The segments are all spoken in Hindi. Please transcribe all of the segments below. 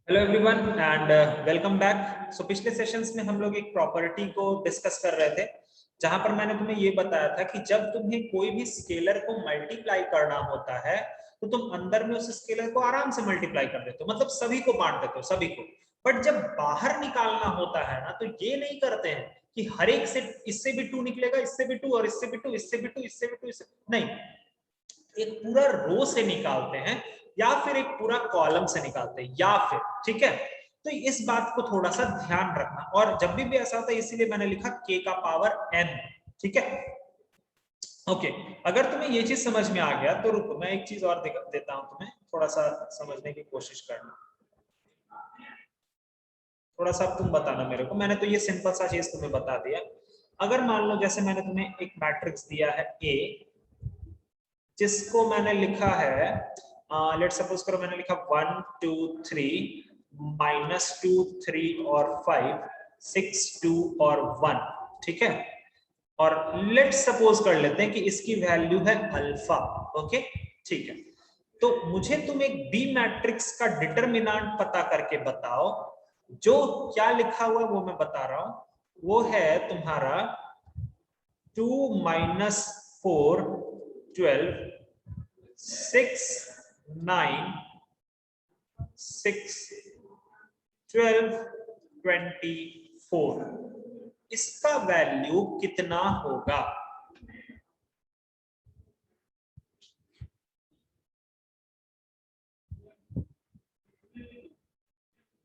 Hello everyone and welcome back. So पिछले सेशंस में हम लोग एक प्रॉपर्टी को डिस्कस कर रहे थे जहां पर मैंने तुम्हें ये बताया था कि जब तुम्हें कोई भी स्केलर को मल्टीप्लाई करना होता है तो तुम अंदर में उस स्केलर को आराम से मल्टीप्लाई कर देते हो, मतलब सभी को बांट देते हो, सभी को। बट जब बाहर निकालना होता है ना, तो ये नहीं करते हैं कि हर एक से इससे भी 2 निकलेगा, इससे भी 2 और इससे भी 2, इससे भी 2, इससे भी 2, इससे नहीं, एक पूरा रो से निकालते हैं या फिर एक पूरा कॉलम से निकालते हैं या फिर, ठीक है। तो इस बात को थोड़ा सा ध्यान रखना, और जब भी ऐसा होता है इसीलिए मैंने लिखा k का पावर n, ठीक है। ओके, अगर तुम्हें ये चीज समझ में आ गया तो रुको, मैं एक चीज और देता हूं तुम्हें, थोड़ा सा समझने की कोशिश करना। थोड़ा सा तुम बताना मेरे को, मैंने तो ये सिंपल सा चीज तुम्हें बता दिया। अगर मान लो जैसे मैंने तुम्हें एक मैट्रिक्स दिया है A, जिसको मैंने लिखा है, लेट सपोज करो मैंने लिखा 1 2 3 -2 3 और 5 6 2 और 1, ठीक है। और लेट सपोज कर लेते हैं कि इसकी वैल्यू है अल्फा, ओके, ठीक है। तो मुझे तुम एक बी मैट्रिक्स का डिटरमिनेंट पता करके बताओ। जो क्या लिखा हुआ है वो मैं बता रहा हूं, वो है तुम्हारा 2 - 4 12 6 9 6 12 24, इसका वैल्यू कितना होगा?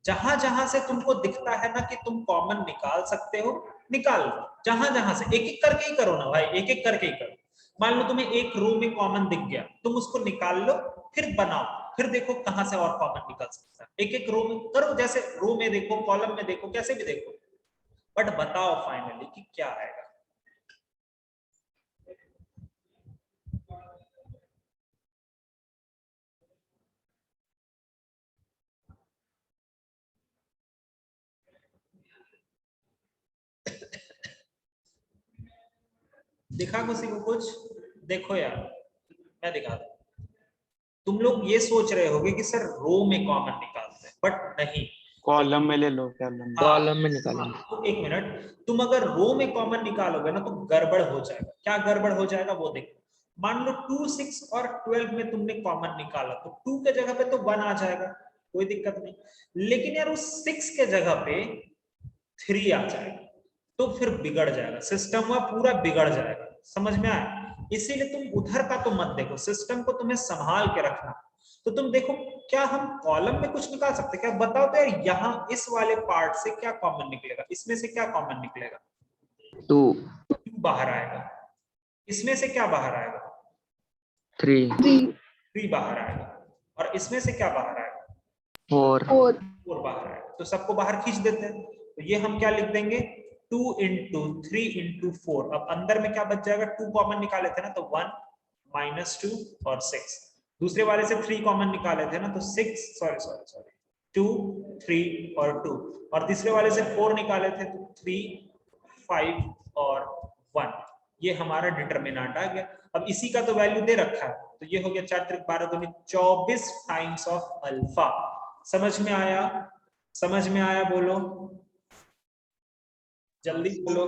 जहां जहां से तुमको दिखता है ना कि तुम कॉमन निकाल सकते हो, निकाल लो। जहां जहां से एक एक करके ही करो ना भाई, एक एक करके ही करो। मान लो तुम्हें एक रो में कॉमन दिख गया, तुम उसको निकाल लो, फिर बनाओ, फिर देखो कहां से और कॉमन निकल सकता है। एक एक रो में करो, जैसे रो में देखो, कॉलम में देखो, कैसे भी देखो, बट बताओ फाइनली कि क्या आएगा। दिखा किसी को कुछ? देखो यार, मैं दिखा दूं। तुम लोग ये सोच रहे होगे कि सर रो में कॉमन निकालते हैं, बट नहीं। कॉलम में ले लो, कॉलम में। हाँ, कॉलम में निकालेंगे। तो एक मिनट, तुम अगर रो में कॉमन निकालोगे ना तो गड़बड़ हो जाएगा। क्या गड़बड़ हो जाएगा वो देखो। मान लो 2 6 और 12 में तुमने कॉमन निकाला, तो 2 के जगह पे तो 1 आ जाएगा, कोई दिक्कत नहीं। लेकिन यार उस 6 के जगह पे 3 आ जाएगा, तो फिर बिगड़ जाएगा सिस्टम, वह पूरा बिगड़ जाएगा। समझ में आया? इसीलिए तुम उधर का तो मत देखो, सिस्टम को तुम्हें संभाल के रखना। तो तुम देखो, क्या हम कॉलम में कुछ निकाल सकते? क्या बताओ तो यार, यहाँ इस वाले पार्ट से क्या कॉमन निकलेगा, इसमें से क्या कॉमन निकलेगा? 2 2 बाहर आएगा। इसमें से क्या बाहर आएगा? 3 3 बाहर आएगा। और इसमें से क्या बाहर आएगा? 4 4 बाहर आएगा। तो सबको बाहर खींच देते हैं, तो ये हम क्या लिख देंगे, 2 × 3 × 4। अब अंदर में क्या बच जाएगा? 2 कॉमन निकाले थे ना, तो 1 -2 और 6। दूसरे वाले से 3 कॉमन निकाले थे ना, तो 6 सॉरी 2 3 और 2। और तीसरे वाले से 4 निकाले थे, तो 3 5 और 1। ये हमारा डिटरमिनेंट आ गया। अब इसी का तो वैल्यू दे रखा है, तो ये हो गया 4 × 12 = 24 टाइम्स ऑफ अल्फा। समझ में आया? समझ में आया? बोलो जल्दी बोलो।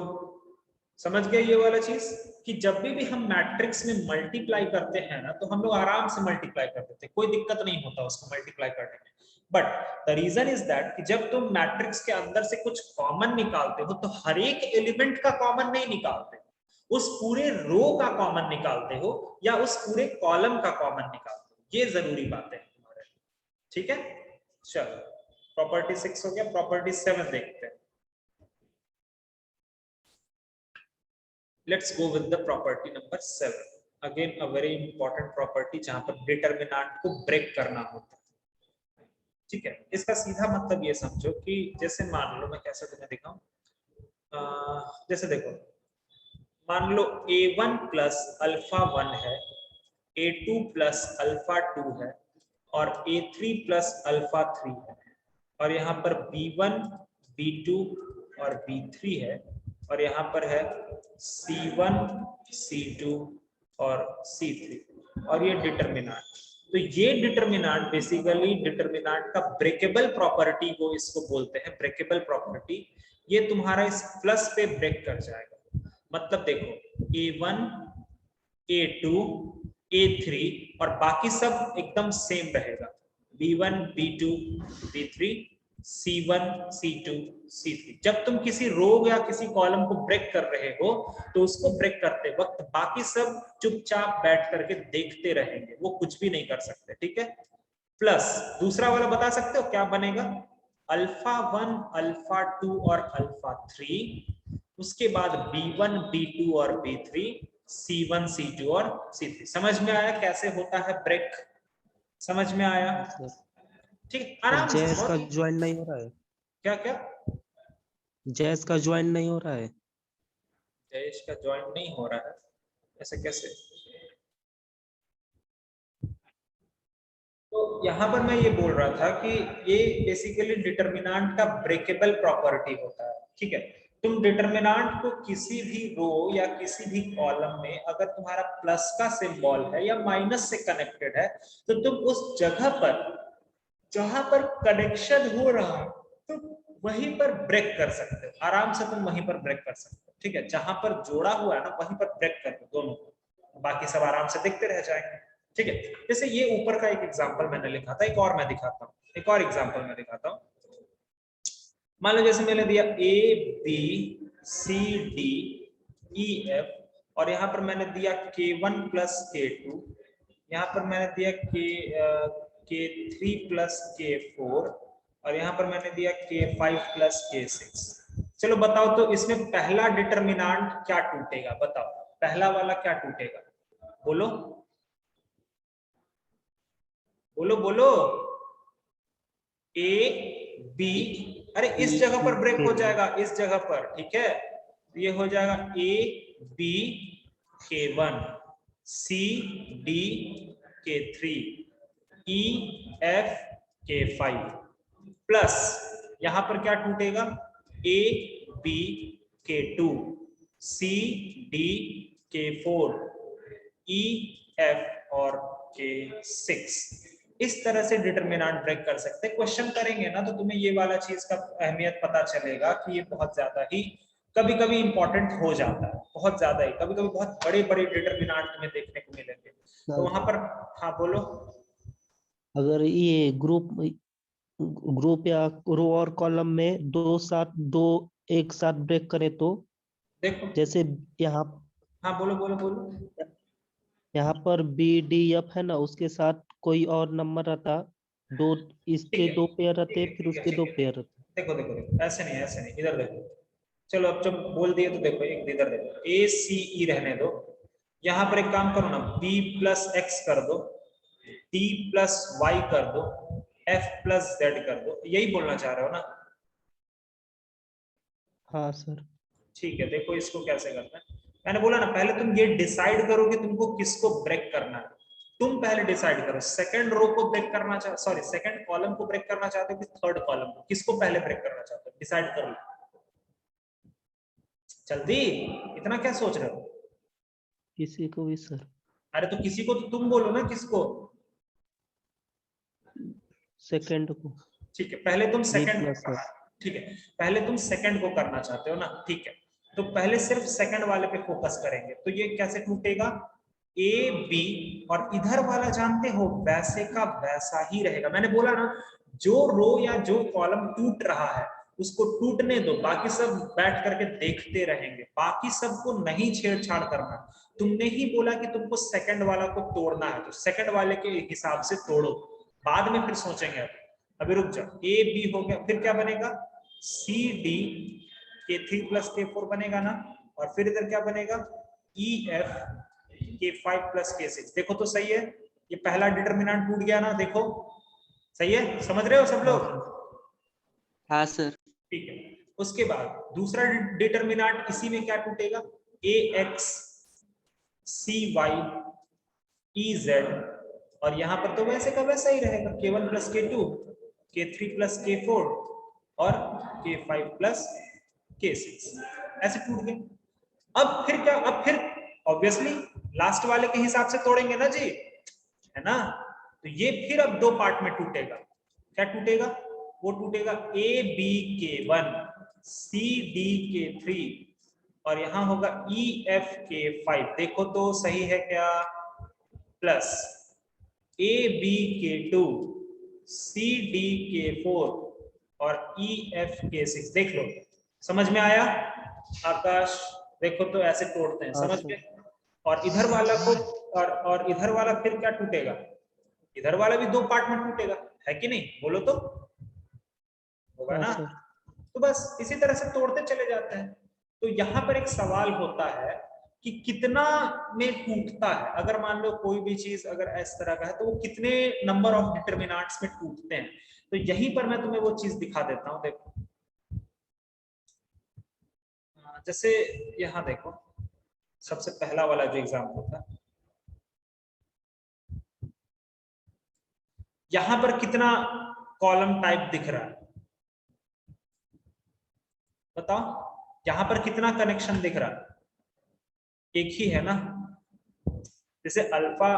समझ गए ये वाला चीज कि जब भी हम मैट्रिक्स में मल्टीप्लाई करते हैं ना, तो हम लोग आराम से मल्टीप्लाई कर देते हैं, कोई दिक्कत नहीं होता उसको मल्टीप्लाई करने में। But the reason is that कि जब तुम मैट्रिक्स के अंदर से कुछ कॉमन निकालते हो, तो हर एक एलिमेंट का कॉमन नहीं निकालते, उस पूरे रो का कॉमन निकालते हो या उस पूरे कॉलम का कॉमन निकालते हो। ये जरूरी बातें हैं हमारे, ठीक है। चलो, प्रॉपर्टी 6 हो गया, प्रॉपर्टी 7 देखते हैं। Let's go with the property number 7. Again a very important property जहां पर डिटरमिनेंट को ब्रेक करना होता है, ठीक है। इसका सीधा मतलब ये समझो कि जैसे मान लो, मैं कैसे तुम्हें दिखाऊं, जैसे देखो, मान लो a1 + α1 है, a2 + α2 है, और a3 + α3 है, और यहाँ पर b1 b2 और b3 है, और यहाँ पर है c1 c2 और c3, और ये डिटरमिनेंट। तो ये डिटर्मिनेंट बेसिकली डिटर्मिनेंट का ब्रेकेबल प्रॉपर्टी को इसको बोलते हैं, ब्रेकेबल प्रॉपर्टी। ये तुम्हारा इस प्लस पे ब्रेक कर जाएगा। मतलब देखो A1 A2 A3 और बाकी सब एकदम सेम रहेगा, B1 B2 B3 C1 C2 C3। जब तुम किसी रो या किसी कॉलम को ब्रेक कर रहे हो तो उसको ब्रेक करते वक्त बाकी सब चुपचाप बैठ करके देखते रहेंगे, वो कुछ भी नहीं कर सकते, ठीक है। प्लस दूसरा वाला बता सकते हो क्या बनेगा, अल्फा 1 अल्फा 2 और अल्फा 3, उसके बाद B1 B2 और B3 C1 C2 और C3। समझ में आया कैसे होता है ब्रेक? समझ में आया? ठीक, आराम से। जैस का ज्वाइन नहीं हो रहा है? क्या क्या? जैस का ज्वाइन नहीं हो रहा है? जयेश का ज्वाइन नहीं हो रहा है, ऐसे कैसे? तो यहाँ पर मैं ये बोल रहा था कि ये बेसिकली डिटर्मिनेंट का ब्रेकेबल प्रॉपर्टी होता है, ठीक है। तुम डिटर्मिनेंट को किसी भी रो या किसी भी कॉलम में अगर तुम्हारा प्लस का सिंबल है या माइनस से कनेक्टेड है तो तुम उस जगह पर जहां पर कनेक्शन हो रहा है तुम वहीं पर ब्रेक कर सकते हो, आराम से तुम वहीं पर ब्रेक कर सकते हो, ठीक है। जहां पर जोड़ा हुआ है ना वहीं पर ब्रेक कर दो दोनों को, बाकी सब आराम से देखते रह जाएंगे, ठीक है। जैसे ये ऊपर का एक एग्जांपल मैंने लिखा था, एक और मैं दिखाता हूँ, एक और एग्जांपल मैं दिखाता हूँ। मान लो जैसे मैंने दिया A B C D E F और यहाँ पर मैंने दिया K1 प्लस K2, यहाँ पर मैंने दिया K3 प्लस K4 और यहाँ पर मैंने दिया K5 प्लस K6। चलो बताओ तो इसमें पहला डिटर्मिनेंट क्या टूटेगा, बताओ पहला वाला क्या टूटेगा, बोलो बोलो बोलो। A B, अरे इस जगह पर ब्रेक हो जाएगा, इस जगह पर, ठीक है। ये हो जाएगा A B K1 C D K3 E F K5 plus यहां पर क्या टूटेगा, A B K2 C D K4 E F और K6। इस तरह से डिटर्मिनेंट ब्रेक कर सकते हैं। क्वेश्चन करेंगे ना तो तुम्हें ये वाला चीज का अहमियत पता चलेगा कि ये बहुत ज्यादा ही कभी कभी इंपॉर्टेंट हो जाता है, बहुत ज्यादा ही, कभी कभी बहुत बड़े बड़े डिटर्मिनेंट तुम्हें देखने को मिलेंगे। तो वहां पर हाँ बोलो। अगर ये ग्रुप या रो और कॉलम में दो एक साथ ब्रेक करे तो देखो जैसे यहाँ हाँ बोलो बोलो बोलो। यहाँ पर B D F है ना, उसके साथ कोई और नंबर रहता, दो इसके दो पेयर रहते, फिर उसके दो पेयर रहते। देखो देखो देखो ऐसे नहीं, ऐसे नहीं, इधर देखो। चलो अब जब बोल दिए तो देखो एक इधर देखो, A C E रहने दो। यहाँ पर एक काम करो ना, B प्लस X कर दो, D प्लस Y कर दो, F प्लस Z कर दो, यही बोलना चाह रहे हो ना? हाँ सर। ठीक है, देखो इसको कैसे करना है। मैंने बोला ना पहले तुम ये डिसाइड करो कि तुमको किसको ब्रेक करना है। तुम पहले डिसाइड करो सेकंड रो को ब्रेक करना चाहते, सॉरी सेकंड कॉलम को ब्रेक करना चाहते हो कि थर्ड कॉलम को, किसको पहले ब्रेक करना चाहते हो, डिसाइड कर लो जल्दी, इतना क्या सोच रहे हो? किसी को भी सर। अरे तो किसी को तो तुम बोलो ना, किसको? सेकंड को। ठीक है, पहले तुम सेकंड को प्लस करना, ठीक है, पहले तुम सेकंड को करना चाहते हो ना, ठीक है। तो पहले सिर्फ सेकंड वाले पे फोकस करेंगे। तो ये कैसे टूटेगा, A B और इधर वाला जानते हो वैसे का वैसा ही रहेगा। मैंने बोला ना जो रो या जो कॉलम टूट रहा है उसको टूटने दो, बाकी सब बैठ करके देखते रहेंगे, बाकी सबको नहीं छेड़छाड़ करना। तुमने ही बोला कि तुमको सेकंड वाला को तोड़ना है तो सेकंड वाले के हिसाब से तोड़ो, बाद में फिर सोचेंगे। अभी रुक जाओ, A B हो गया, फिर क्या बनेगा C D K3 plus K4 बनेगा ना, और फिर इधर क्या बनेगा E F K5 plus K6। देखो तो सही है, ये पहला डिटर्मिनेंट टूट गया ना, देखो सही है, समझ रहे हो सब लोग? हाँ सर। ठीक है, उसके बाद दूसरा डिटर्मिनेंट इसी में क्या टूटेगा, AX CY EZ और यहां पर तो वैसे का वैसा ही रहेगा, K1 plus K2 K3 plus K4 और K5 प्लस K6, ऐसे टूट गए। अब फिर क्या, अब फिर ऑब्वियसली लास्ट वाले के हिसाब से तोड़ेंगे ना जी, है ना? तो ये फिर अब दो पार्ट में टूटेगा। क्या टूटेगा? वो टूटेगा ए बी के 1, सी डी के 3 और यहां होगा ई एफ के 5। देखो तो सही है क्या? प्लस ए बी के 2, सी डी के 4 और ई एफ के 6। देख लो, समझ में आया आकाश? देखो तो ऐसे तोड़ते हैं, समझ में? और इधर वाला को और इधर वाला फिर क्या टूटेगा? इधर वाला भी दो पार्ट में टूटेगा, है कि नहीं? बोलो तो, होगा ना? तो बस इसी तरह से तोड़ते चले जाते हैं। तो यहाँ पर एक सवाल होता है कि कितना में टूटता है। अगर मान लो कोई भी चीज अगर इस तरह का है तो वो कितने नंबर ऑफ डिटरमिनेंट्स में टूटते हैं। तो यहीं पर मैं तुम्हें वो चीज दिखा देता हूं। देखो, जैसे यहाँ देखो, सबसे पहला वाला जो एग्जाम्पल था, यहां पर कितना कॉलम टाइप दिख रहा है? बताओ, यहां पर कितना कनेक्शन दिख रहा है? एक ही है ना? जैसे अल्फा,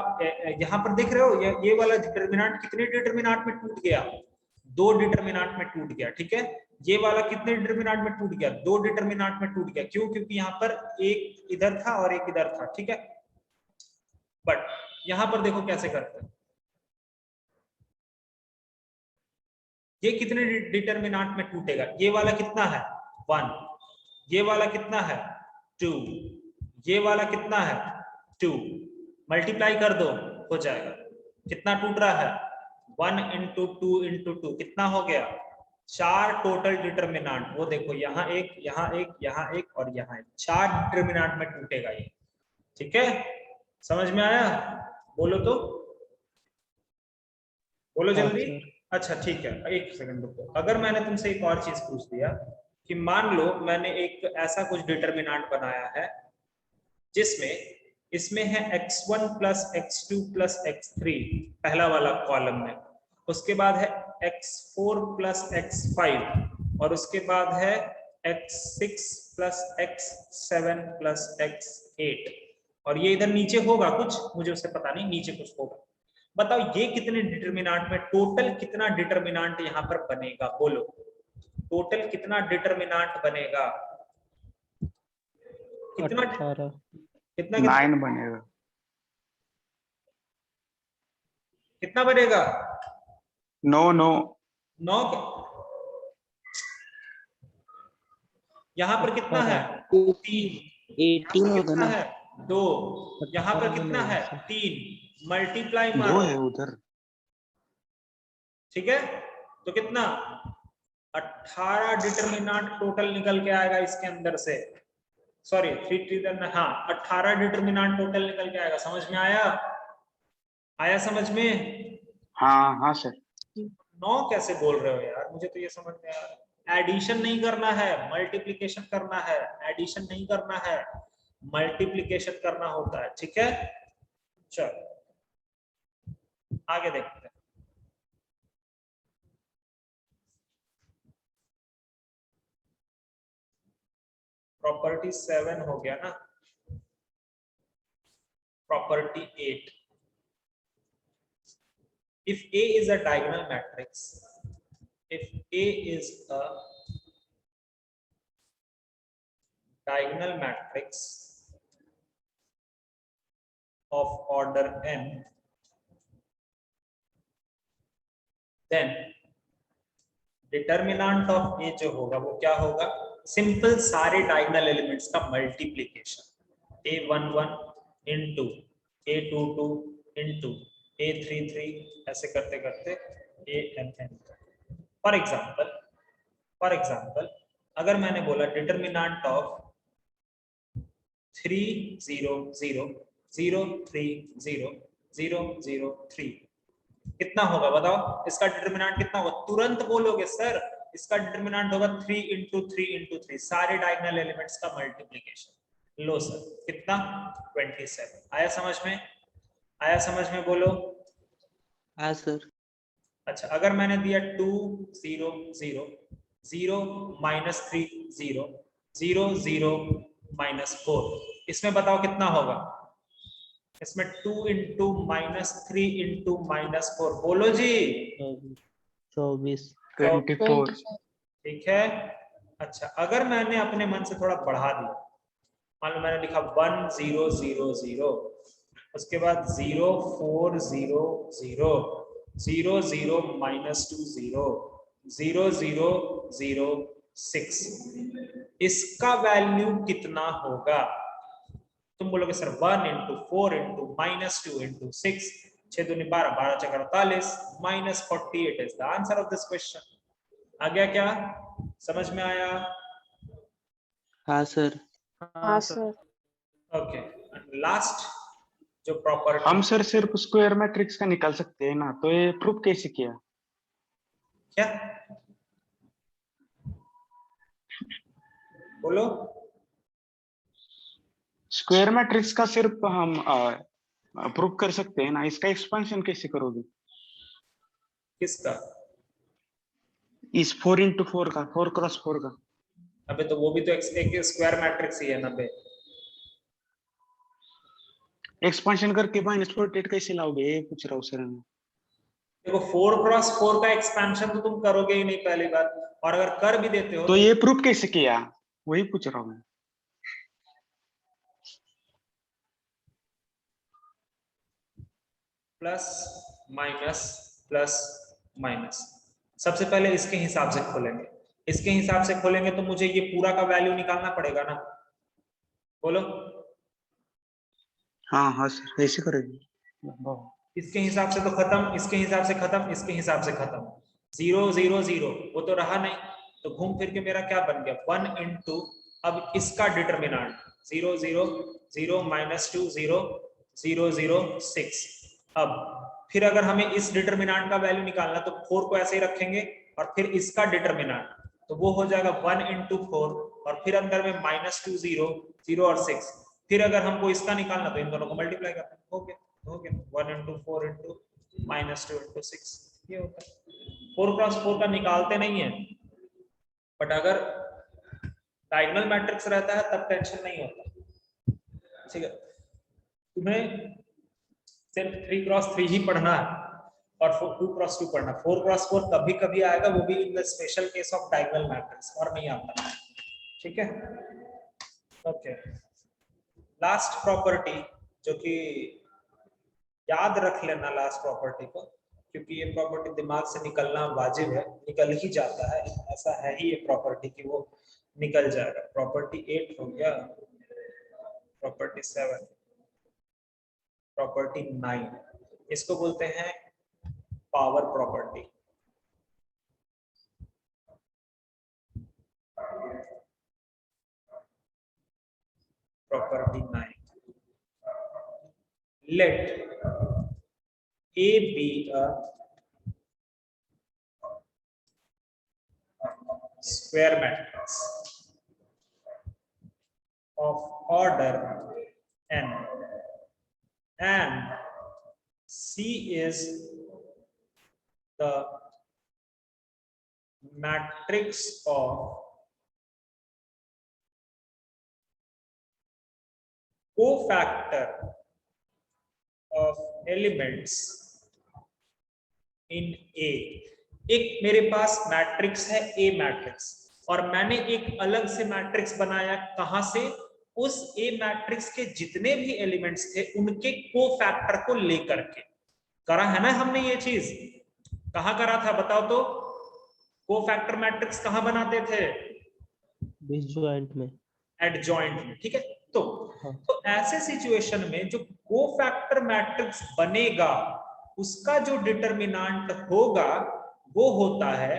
यहां पर देख रहे हो ये वाला डिटरमिनेंट कितने डिटरमिनेंट में टूट गया? दो डिटरमिनेंट में टूट गया, ठीक है। ये वाला कितने डिटरमिनेंट में टूट गया? दो डिटरमिनेंट में टूट गया। क्यों? क्योंकि यहाँ पर एक इधर था और एक इधर था, ठीक है। बट यहां पर देखो कैसे करते हैं। ये कितने डिटरमिनेंट में टूटेगा? ये वाला कितना है? 1। ये वाला कितना है? 2। ये वाला कितना है? 2। मल्टीप्लाई कर दो, हो जाएगा। कितना टूट रहा है? 1 इंटू 2 इंटू 2 कितना हो गया? 4 टोटल डिटरमिनेंट। वो देखो, यहाँ एक, यहाँ एक, यहाँ एक और यहाँ एक, 4 डिटरमिनेंट में टूटेगा ये, ठीक है। समझ में आया? बोलो तो, बोलो जल्दी। अच्छा ठीक है, एक सेकंड रुको। अगर मैंने तुमसे एक और चीज पूछ दिया कि मान लो मैंने एक ऐसा कुछ डिटरमिनेंट बनाया है जिसमें इसमें है x1 plus x2 plus x3 पहला वाला कॉलम में, उसके बाद है x4 प्लस x5 और उसके बाद है x6 plus x7 plus x8 और ये इधर नीचे होगा कुछ, मुझे उससे पता नहीं, नीचे कुछ होगा। बताओ ये कितने डिटरमिनेंट में, टोटल कितना डिटरमिनेंट यहाँ पर बनेगा? बोलो, टोटल कितना डिटरमिनेंट बनेगा? कितना? 18। कितना 9 बनेगा। कितना बनेगा? 9 9। यहाँ पर कितना है? 3। 18 होगा कितना ना? है? 2। यहाँ पर कितना है? 3। मल्टीप्लाई 2 मारो, है उधर। ठीक है। तो कितना? 18 डिटरमिनेंट टोटल निकल के आएगा इसके अंदर से। सॉरी, 3 हाँ, 18 डिटरमिनेंट टोटल निकल के आएगा। समझ में आया? आया समझ में? हाँ हाँ सर। 9 कैसे बोल रहे हो यार? मुझे तो ये समझ में आ रहा है। एडिशन नहीं करना है, मल्टीप्लिकेशन करना है। एडिशन नहीं करना है, मल्टीप्लिकेशन करना होता है, ठीक है। चलो आगे देखते हैं। प्रॉपर्टी 7 हो गया ना। Property 8, if A is a diagonal matrix, if A is a diagonal matrix of order n, then determinant of A जो होगा वो क्या होगा? सिंपल सारे डायगोनल एलिमेंट्स का multiplication, A11 into A22 into A33 ऐसे करते करते ANN। फॉर एग्जाम्पल अगर मैंने बोला डिटरमिनेंट ऑफ 3 0 0 0 3 0 0 0 3 कितना होगा? बताओ इसका डिटरमिनेंट कितना होगा? तुरंत बोलोगे सर इसका डिटरमिनेंट होगा 3 इंटू 3 इंटू 3, सारे डायगोनल एलिमेंट्स का मल्टीप्लिकेशन। लो सर कितना? 27। आया समझ में? आया समझ में? बोलो। हाँ सर। अच्छा अगर मैंने दिया 2 0 0 0 माइनस 3 0 0 0 माइनस 4, इसमें बताओ कितना होगा? इसमें 2 इंटू -3 इंटू -4 बोलो जी। 24 24 ठीक है। अच्छा, अगर मैंने अपने मन से थोड़ा बढ़ा दिया, मान लो मैंने लिखा 1 0 0 0, उसके बाद 0 4 0 0 0 0 -2 0 0 0 0 6, इसका वैल्यू कितना होगा? तुम बोलोगे सर 1 इंटू 4 इंटू -2 इंटू 6, 6 दूनी 12, 12 चक 48, -48 is the answer of this question. आ गया क्या? समझ में आया? हाँ सर। हाँ सर। ओके, लास्ट जो प्रॉपर्टी। हम सर सिर्फ स्क्वायर मैट्रिक्स का निकाल सकते हैं ना, तो ये प्रूफ कैसे किया? क्या बोलो? स्क्वायर मैट्रिक्स का सिर्फ हम प्रूफ कर सकते हैं ना, इसका एक्सपेंशन कैसे करोगे? किसका? इस 4 इंटू 4 का, 4 क्रॉस 4 का। अबे तो वो भी तो एक स्क्वायर मैट्रिक्स ही है ना बे। एक्सपेंशन करके -48 कैसे लाओगे, ये पूछ रहा हूँ सर मैं। देखो 4 क्रॉस 4 का एक्सपेंशन तो तुम करोगे ही नहीं पहली बात, और अगर कर भी देते हो तो ये प्रूफ कैसे किया, वही पूछ रहा हूँ मैं। Plus minus. सबसे पहले इसके हिसाब से खोलेंगे, इसके हिसाब से खोलेंगे तो मुझे ये पूरा का वैल्यू निकालना पड़ेगा ना, बोलो? हाँ हाँ सर, ऐसे करेंगे। इसके हिसाब से तो खत्म, इसके हिसाब से खत्म, इसके हिसाब से खत्म। 0 0 0 वो तो रहा नहीं, तो घूम फिर के मेरा क्या बन गया? 1 इंटू, अब इसका डिटर्मिनेंट 0 0 0 -2 0 0 0 6। अब फिर अगर हमें इस डिटर्मिनेंट का वैल्यू निकालना तो 4 को ऐसे ही रखेंगे, और फिर इसका डिटर्मिनेंट तो वो हो जाएगा 1 इंटू 4, और फिर अंदर में -2 0 0 और 6। फिर अगर हमको इसका निकालना तो इन दोनों को मल्टीप्लाई करना, हो गया 1 इंटू 4 इंटू -2 इंटू 6, ये होता है। 4 क्रॉस 4 का निकालते नहीं है, बट अगर डायगोनल मैट्रिक्स रहता है तब टेंशन नहीं होता। ठीक है, तुम्हें सिर्फ 3 क्रॉस 3 ही पढ़ना है और 2 क्रॉस 2 पढ़ना। 4 क्रॉस 4 कभी कभी आएगा, वो भी in the special case of diagonal matrix, और नहीं आता। ठीक है, ओके। लास्ट प्रॉपर्टी जो कि याद रख लेना, लास्ट प्रॉपर्टी को, क्योंकि ये प्रॉपर्टी दिमाग से निकलना वाजिब है, निकल ही जाता है, ऐसा है ही ये प्रॉपर्टी कि वो निकल जाएगा। प्रॉपर्टी 8 हो गया, प्रॉपर्टी 7, प्रॉपर्टी 9, इसको बोलते हैं power property. Property 9, let A be a square matrix of order n, and C is the matrix of cofactor of elements in A। एक मेरे पास मैट्रिक्स है A मैट्रिक्स, और मैंने एक अलग से मैट्रिक्स बनाया, कहां से? उस A मैट्रिक्स के जितने भी एलिमेंट्स थे उनके कोफैक्टर को लेकर के। करा है ना हमने ये चीज? कहां करा था बताओ तो? कोफैक्टर मैट्रिक्स कहां बनाते थे? डिसजॉइंट में, एडजॉइंट में। ठीक है, तो हाँ। तो ऐसे सिचुएशन में जो कोफैक्टर मैट्रिक्स बनेगा उसका जो डिटर्मिनेंट होगा वो होता है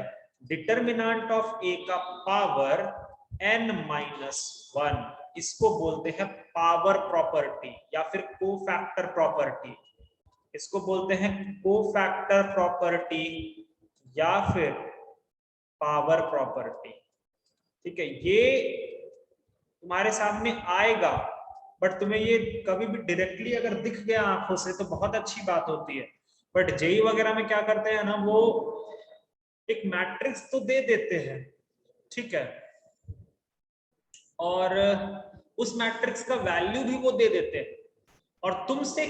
डिटर्मिनेंट ऑफ ए का पावर n-1। इसको बोलते हैं पावर प्रॉपर्टी या फिर कोफैक्टर प्रॉपर्टी। इसको बोलते हैं कोफैक्टर प्रॉपर्टी या फिर पावर प्रॉपर्टी। ठीक है, ये तुम्हारे सामने आएगा, बट तुम्हें ये कभी भी डायरेक्टली अगर दिख गया आंखों से तो बहुत अच्छी बात होती है। बट जेई वगैरह में क्या करते हैं ना, वो एक मैट्रिक्स तो दे देते हैं, ठीक है, और उस मैट्रिक्स का वैल्यू भी वो दे देते हैं, और तुमसे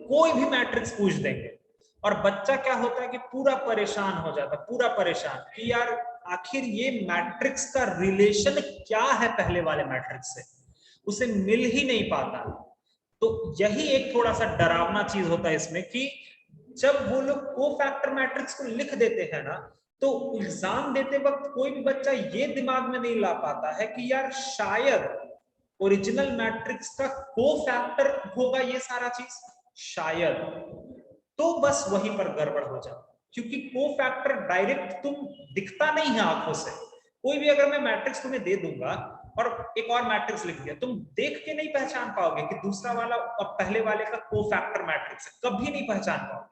कोई भी मैट्रिक्स पूछ देंगे और बच्चा क्या होता है कि पूरा परेशान हो जाता है, पूरा परेशान कि यार आखिर ये मैट्रिक्स का रिलेशन क्या है पहले वाले मैट्रिक्स से, उसे मिल ही नहीं पाता। तो यही एक थोड़ा सा डरावना चीज होता है इसमें कि जब वो लोग कोफैक्टर मैट्रिक्स को लिख देते हैं ना, तो एग्जाम देते वक्त कोई भी बच्चा ये दिमाग में नहीं ला पाता है कि यार शायद ओरिजिनल मैट्रिक्स का कोफैक्टर होगा ये सारा चीज, शायद। तो बस वहीं पर गड़बड़ हो जाए, क्योंकि कोफैक्टर डायरेक्ट तुम दिखता नहीं है आंखों से। कोई भी अगर मैं मैट्रिक्स तुम्हें दे दूंगा और एक और मैट्रिक्स लिख दिया, तुम देख के नहीं पहचान पाओगे कि दूसरा वाला और पहले वाले का कोफैक्टर मैट्रिक्स है, कभी नहीं पहचान पाओगे।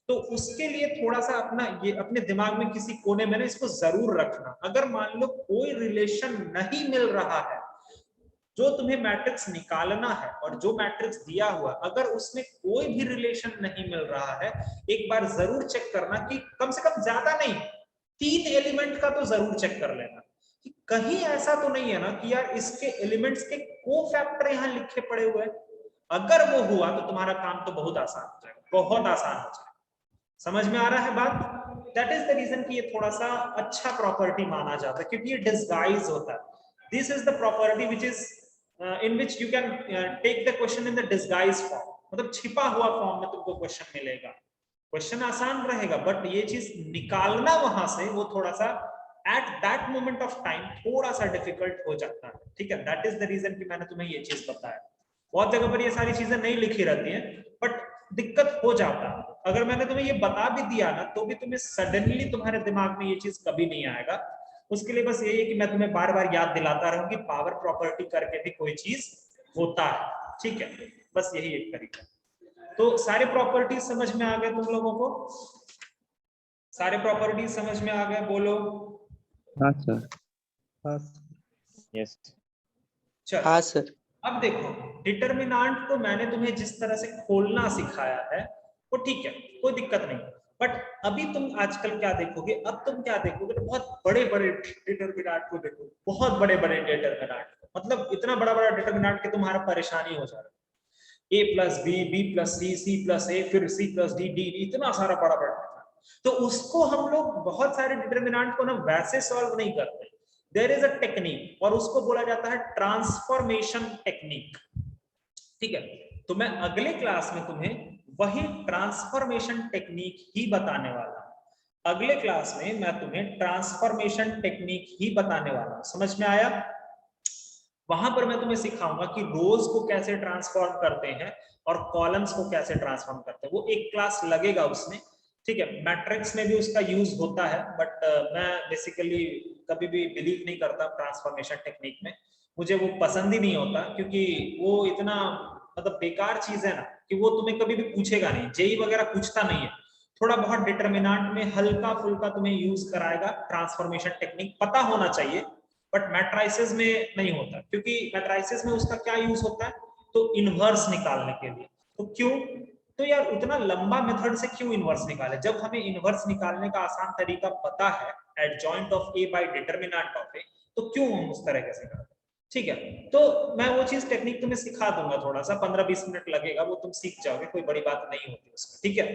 तो उसके लिए थोड़ा सा अपना ये अपने दिमाग में किसी कोने में ना इसको जरूर रखना। अगर मान लो कोई रिलेशन नहीं मिल रहा है, जो तुम्हें मैट्रिक्स निकालना है और जो मैट्रिक्स दिया हुआ, अगर उसमें कोई भी रिलेशन नहीं मिल रहा है, एक बार जरूर चेक करना कि कम से कम ज्यादा नहीं 3 एलिमेंट का तो जरूर चेक कर लेना कि कहीं ऐसा तो नहीं है ना कि यार इसके एलिमेंट्स के कोफैक्टर यहाँ लिखे पड़े हुए हैं। अगर वो हुआ तो तुम्हारा काम तो बहुत आसान हो जाएगा, बहुत आसान हो जाएगा। समझ में आ रहा है बात? दैट इज द रीजन कि ये थोड़ा सा अच्छा प्रॉपर्टी माना जाता है, क्योंकि ये डिस्गाइज होता है। This is the property which is in which you can take the question in the disguise form, मतलब छिपा हुआ फॉर्म में तुमको क्वेश्चन मिलेगा। क्वेश्चन आसान रहेगा, बट ये चीज निकालना वहां से वो थोड़ा सा at that moment of time थोड़ा सा डिफिकल्ट हो जाता है। ठीक है, दैट इज द रीजन कि मैंने तुम्हें ये चीज बताया। बहुत जगह पर ये सारी चीजें नहीं लिखी रहती हैं, बट दिक्कत हो जाता है। अगर मैंने तुम्हें ये बता भी दिया ना, तो भी तुम्हें सडनली तुम्हारे दिमाग में ये चीज कभी नहीं आएगा। उसके लिए बस यही है कि मैं तुम्हें बार बार याद दिलाता रहूं कि पावर प्रॉपर्टी करके भी कोई चीज होता है। ठीक है, बस यही एक तरीका। तो सारे प्रॉपर्टीज समझ में आ गए तुम लोगों को? सारे प्रॉपर्टीज समझ में आ गए? बोलो हाँ सर। हाँ यस। चल, हाँ सर। अब देखो, डिटरमिनेंट को मैंने तुम्हें जिस तरह से खोलना सिखाया है वो ठीक है, कोई दिक्कत नहीं। बट अभी तुम आजकल क्या देखोगे, अब तुम क्या देखोगे, तो बहुत बड़े बड़े डिटरमिनेंट को देखो, बहुत बड़े बड़े डिटरमिनेंट, मतलब इतना बड़ा बड़ा डिटरमिनेंट कि तुम्हारा परेशानी हो जा रहा है। a plus B, B plus C, C plus A, फिर सी प्लस डी, डी, इतना सारा बड़ा बड़ा। तो उसको हम लोग बहुत सारे डिटरमिनेंट को ना वैसे सॉल्व नहीं करते। देयर इज अ टेक्निक और उसको बोला जाता है ट्रांसफॉर्मेशन टेक्निक। ठीक है, तो मैं अगले क्लास में तुम्हें वही ट्रांसफॉर्मेशन टेक्निक ही बताने वाला हूं। अगले क्लास में मैं तुम्हें ट्रांसफॉर्मेशन टेक्निक ही बताने वाला हूं। समझ में आया? वहां पर मैं तुम्हें सिखाऊंगा कि रोज को कैसे ट्रांसफॉर्म करते हैं और कॉलम्स को कैसे ट्रांसफॉर्म करते हैं। वो एक क्लास लगेगा उसमें। ठीक है, मैट्रिक्स में भी उसका यूज होता है, बट मैं बेसिकली कभी भी बिलीव नहीं करता ट्रांसफॉर्मेशन टेक्निक में। मुझे वो पसंद ही नहीं होता, क्योंकि वो इतना मतलब बेकार चीज है ना कि वो तुम्हें कभी भी पूछेगा नहीं, जेई वगैरह पूछता नहीं है। थोड़ा बहुत डिटरमिनेंट में हल्का फुल्का तुम्हें यूज कराएगा। ट्रांसफॉर्मेशन टेक्निक पता होना चाहिए, बट मैट्राइसिस में नहीं होता, क्योंकि मैट्राइसिस में उसका क्या यूज होता है, तो इनवर्स निकालने के लिए। तो क्यों? तो यार उतना लंबा मेथड से क्यों इनवर्स निकाले, जब हमें इनवर्स निकालने का आसान तरीका पता है, adjoint of A by determinant of A, तो क्यों हम उस तरह से करते? ठीक है, तो मैं वो चीज टेक्निक तुम्हें सिखा दूंगा, थोड़ा सा 15-20 मिनट लगेगा, वो तुम सीख जाओगे, कोई बड़ी बात नहीं होती उसमें। ठीक है,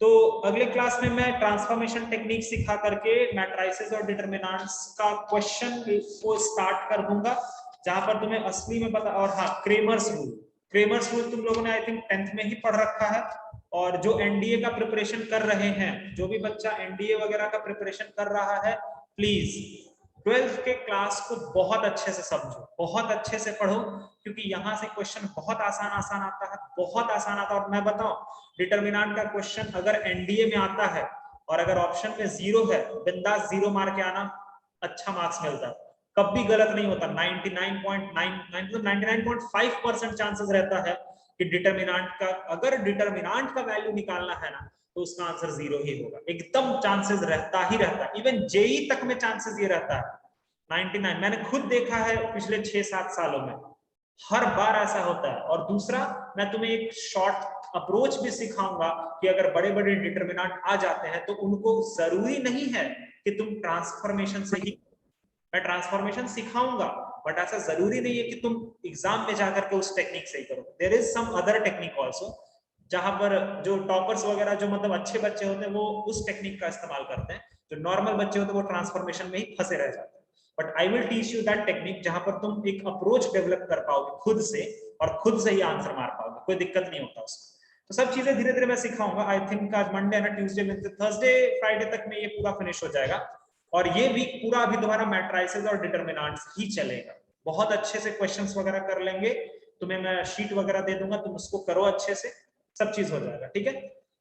तो अगले क्लास में मैं ट्रांसफॉर्मेशन टेक्निक सिखा करके मैट्राइसेस और डिटरमिनेंट्स का क्वेश्चन को स्टार्ट कर दूंगा, जहां पर तुम्हें असली में पता। और हाँ, क्रेमर्स रूल, क्रेमर्स रूल तुम लोगों ने आई थिंक 10th में ही पढ़ रखा है। और जो एनडीए का प्रिपरेशन कर रहे हैं, जो भी बच्चा एनडीए वगैरह का प्रिपरेशन कर रहा है, प्लीज 12th के क्लास को बहुत अच्छे से समझो, बहुत अच्छे से पढ़ो, क्योंकि यहाँ से क्वेश्चन बहुत आसान आसान आता है, बहुत आसान आता है। और मैं बताऊं, डिटरमिनेंट का क्वेश्चन अगर एनडीए में आता है और अगर ऑप्शन में 0 है, बिंदास 0 मार के आना, अच्छा मार्क्स मिलता है, कभी गलत नहीं होता। 99.5% चांसेस रहता है कि डिटरमिनेंट का, अगर डिटरमिनेंट का वैल्यू निकालना है ना, तो उसका आंसर 0 ही होगा, एकदम चांसेस रहता ही रहता है। इवन जेई तक में चांसेस ये रहता है 99। मैंने खुद देखा है पिछले 6-7 सालों में, हर बार ऐसा होता है। और दूसरा, मैं तुम्हें एक शॉर्ट अप्रोच भी सिखाऊंगा कि अगर बड़े बड़े डिटरमिनेंट आ जाते हैं तो उनको जरूरी नहीं है कि तुम ट्रांसफॉर्मेशन से ही, मैं ट्रांसफॉर्मेशन सिखाऊंगा, बट ऐसा जरूरी नहीं है कि तुम एग्जाम में जाकर के उस टेक्निक से ही करो। There is some other technique also, जहां पर जो टॉपर्स वगैरह जो मतलब अच्छे बच्चे होते हैं वो उस टेक्निक का इस्तेमाल करते हैं, जो नॉर्मल बच्चे होते हैं वो ट्रांसफॉर्मेशन में ही फंसे रह जाते हैं। But I will teach you that technique जहां पर तुम एक अप्रोच डेवलप कर पाओगे खुद से और खुद से ही आंसर मार पाओगे, कोई दिक्कत नहीं होता उसमें। तो सब चीजें धीरे धीरे मैं सिखाऊंगा। आई थिंक आज मंडे है ना, ट्यूसडे वेडनेसडे थर्सडे फ्राइडे तक में ये पूरा फिनिश हो जाएगा और ये वीक पूरा अभी तुम्हारा मैट्राइसेस और डिटरमिनेंट्स ही चलेगा। बहुत अच्छे से क्वेश्चंस वगैरह कर लेंगे, तुम्हें मैं शीट वगैरह दे दूंगा, तुम उसको करो अच्छे से, सब चीज हो जाएगा। ठीक है,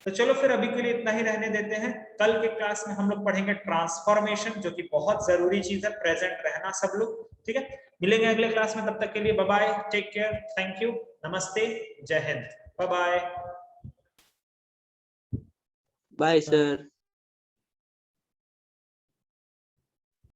तो चलो फिर अभी के लिए इतना ही रहने देते हैं। कल के क्लास में हम लोग पढ़ेंगे ट्रांसफॉर्मेशन, जो कि बहुत जरूरी चीज है, प्रेजेंट रहना सब लोग। ठीक है, मिलेंगे अगले क्लास में, तब तक के लिए bye bye, take care, thank you, नमस्ते, जय हिंद, बाय बाय। Bye sir.